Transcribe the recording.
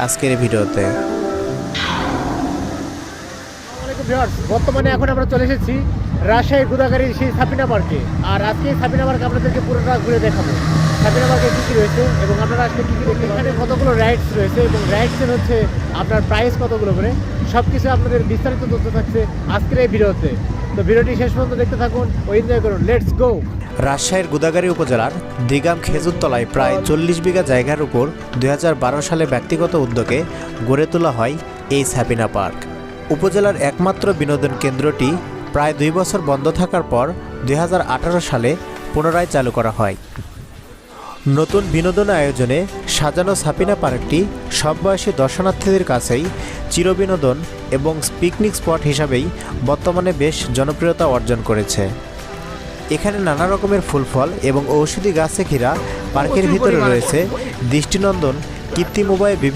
আজকের এই ভিডিওতে বর্তমানে এখন আমরা চলে এসেছি রাজশাহী গোদাগাড়ির সেই সাবিনা পার্কে। আর আজকে সাবিনা পার্ক আপনাদেরকে পুরোটা ঘুরে দেখাবো। সাবিনা পার্কে কী কী রয়েছে এবং আপনারা আজকে কী কী দেখবেন, এখানে কতগুলো রাইডস রয়েছে এবং রাইডসের হচ্ছে আপনার প্রাইস কতগুলো করে সব কিছু আপনাদের বিস্তারিত তথ্য থাকছে আজকের এই ভিডিওতে। তো ভিডিওটি শেষ পর্যন্ত দেখতে থাকুন ও এনজয় করুন। Let's go. রাজশাহীর গোদাগাড়ী উপজেলার দিগাম খেজুরতলায় প্রায় 40 বিঘা জায়গার উপর 2012 সালে ব্যক্তিগত উদ্যোগে গড়ে তোলা হয় এই সাবিনা পার্ক। উপজেলার একমাত্র বিনোদন কেন্দ্রটি প্রায় 2 বছর বন্ধ থাকার পর 2018 সালে পুনরায় চালু করা হয়। নতুন বিনোদন আয়োজনে সাজানো সাবিনা পার্কটি সব বয়সী দর্শনার্থীদের কাছেই চিরবিনোদন এবং পিকনিক স্পট হিসাবেই বর্তমানে বেশ জনপ্রিয়তা অর্জন করেছে। এখানে নানা রকমের ফুল ফল এবং ঔষধি গাছে ঘেরা পার্কের ভিতরে রয়েছে দৃষ্টিনন্দন কৃত্রিম উপায়ে বিভিন্ন